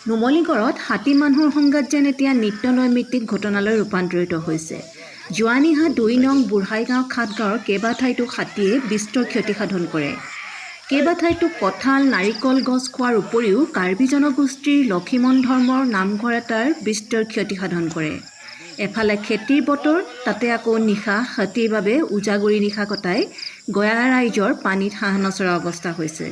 নুমলীগড়ত হাতী মানুহৰ সংঘাত যেন এতিয়া নিত্য নৈমিত্তিক ঘটনালৈ ৰূপান্তৰিত হৈছে। যোৱা নিশা ২ নং বুঢ়াইগাঁও খাটগাঁৱৰ কেইবাঠাইতো হাতীয়ে বিস্তৰ ক্ষতিসাধন কৰে। কেইবাঠাইতো কঁঠাল, নাৰিকল গছ খোৱাৰ উপৰিও কাৰ্বি জনগোষ্ঠীৰ লক্ষীমন ধৰ্মৰ নামঘৰ এটাৰ বিস্তৰ ক্ষতিসাধন কৰে। এফালে খেতিৰ বতৰ, তাতে আকৌ নিশা হাতীৰ বাবে উজাগৰি নিশা কটাই গয়া ৰাইজৰ পানীত হাঁহ নচৰা অৱস্থা হৈছে।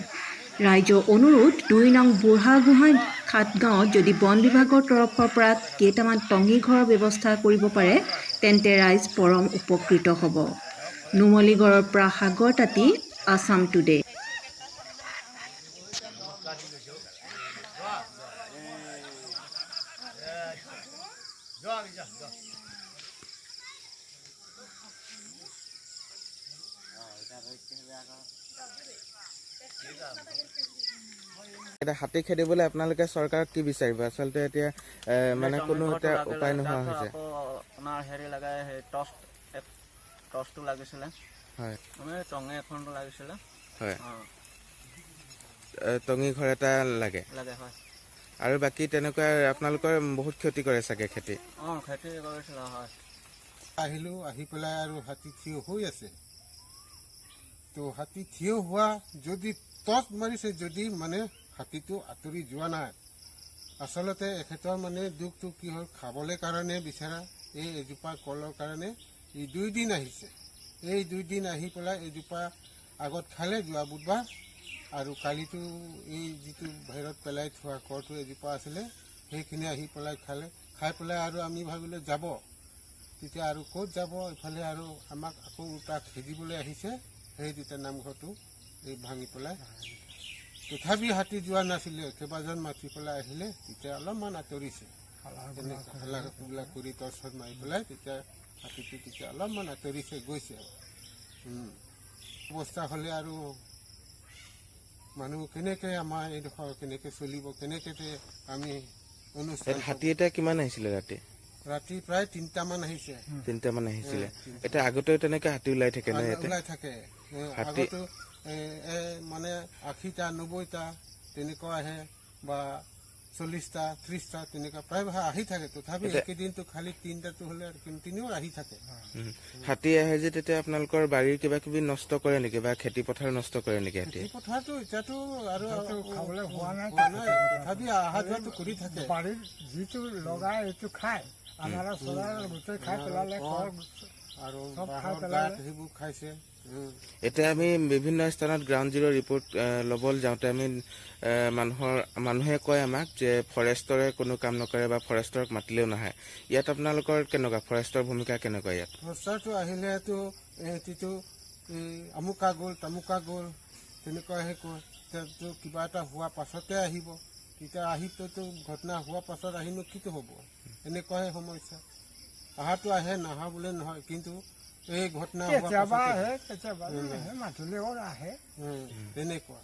ৰাইজৰ অনুৰোধ ২ নং বুঢ়াগোহাঁই খাটগাঁৱত যদি বন বিভাগৰ তৰফৰ পৰা কেইটামান টঙি ঘৰৰ ব্যৱস্থা কৰিব পাৰে তেন্তে ৰাইজ পৰম উপকৃত হ'ব। নুমলীগড়ৰ পৰা সাগৰ তাঁতী, আছাম টুডে। এটা হাতী খেদিবলৈ আপোনালোকে চৰকাৰক কি বিচাৰিব? আচলতে এতিয়া মানে কোনো এটা উপায় নোহোৱা হৈছে। আপোনাৰ হেৰি লাগে, সেই টৰ্চটো লাগিছিলে, হয়, টঙি এখনটো লাগিছিলে, হয়, টঙি ঘৰ এটা লাগে, হয়। আৰু বাকী তেনেকুৱা আপোনালোকৰ বহুত ক্ষতি কৰে চাগে খেতি? খেতি কৰিছিলে, হয়। আহিলোঁ, আহি পেলাই আৰু হাতী থিয় হৈ আছে। তো হাতী থিয় হোৱা যদি টৰ্চ মাৰিছে, যদি মানে হাতীটো আঁতৰি যোৱা নাই। আচলতে এখেতৰ মানে দুখটো কি হ'ল, খাবলৈ কাৰণে বিচাৰা এই এজোপা কলৰ কাৰণে এই 2 দিন আহিছে। এই 2 দিন আহি পেলাই এজোপা আগত খালে যোৱা বুধবাৰ, আৰু কালিতো এই যিটো বাহিৰত পেলাই থোৱা কলটো এজোপা আছিলে সেইখিনি আহি পেলাই খালে। খাই পেলাই আৰু আমি ভাবিলোঁ যাব, তেতিয়া আৰু ক'ত যাব, ইফালে আৰু আমাক আকৌ তাক খেদিবলৈ আহিছে। সেই তেতিয়া নামঘৰটো এই ভাঙি পেলাই, তথাপি হাতী যোৱা নাছিলে। কেইবাজন মাতি পেলাই আহিলে, তেতিয়া অলপমান আঁতৰিছে, হাল্লা কৰি টৰ্চত মাৰি পেলাই তেতিয়া হাতীটো তেতিয়া অলপমান আঁতৰিছে, গৈছে। অৱস্থা হ'লে আৰু মানুহ কেনেকৈ আমাৰ এইডোখৰ কেনেকৈ চলিব, কেনেকৈ আমি অনুষ্ঠান। হাতী এটা কিমান আহিছিলে ৰাতি? ৰাতি প্ৰায় 3টামান আহিছে। 3টামান আহিছিলে। এতিয়া আগতেও তেনেকৈ হাতী ওলাই থাকে নে? ওলাই থাকে। আগতো মানে 80টা 90টা তেনেকুৱা আহে, বা 40টা 30টা তেনেকুৱা প্ৰায় আহি থাকে। তথাপি একেদিনটো খালি 3টাটো হ'লে কণ্টিনিউ আহি থাকে। হাতী আহে যে তেতিয়া আপোনালোকৰ বাৰীৰ কিবা কিবি নষ্ট কৰে নেকি, বা খেতি পথাৰ নষ্ট কৰে নেকি হাতী? খেতি পথাৰটো এতিয়াতো আৰু খাবলৈ হোৱা নাই, তথাপি অহা যোৱাটো কৰি থাকে। বাৰীত যিটো লগাই এইটো খায়, আনাৰস চলাৰ গোটেই খাই পেলালে, আৰু বাঁহৰ গাঁত সেইবোৰ খাইছে। এতিয়া আমি বিভিন্ন স্থানত গ্ৰাউণ্ড জিৰ' ৰিপৰ্ট ল'বলৈ যাওঁতে আমি মানুহে কয় আমাক যে ফৰেষ্টৰে কোনো কাম নকৰে বা ফৰেষ্টৰক মাতিলেও নাহে। ইয়াত আপোনালোকৰ কেনেকুৱা, ফৰেষ্টৰ ভূমিকা কেনেকুৱা ইয়াত? ফৰেষ্টৰটো আহিলেতো সিহঁতিতো আমুকা গ'ল তামুকা গ'ল তেনেকুৱাহে কয়। এতিয়াতো কিবা এটা হোৱা পাছতে আহিব, তেতিয়া আহিতো ঘটনা হোৱা পাছত আহিনো কিটো হ'ব, এনেকুৱাহে সমস্যা। অহাটো আহে, নহা বোলে নহয়, কিন্তু এই ঘটনা কেতিয়াবা আহে, কেতিয়াবা মাতিলেও আহে, তেনেকুৱা।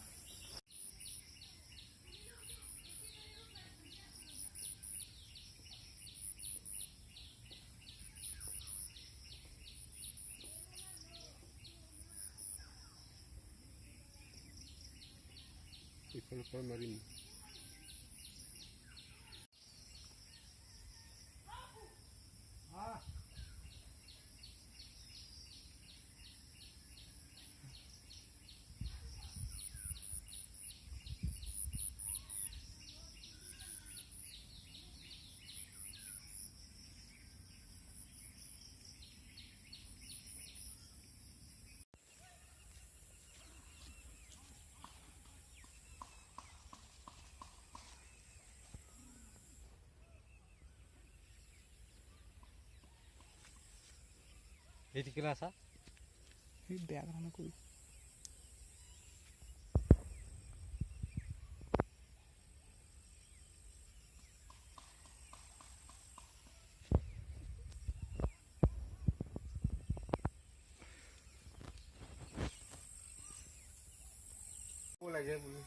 মাৰিম। Hitikila sa? বেয়া কথা নকৰি। লাগে বুলি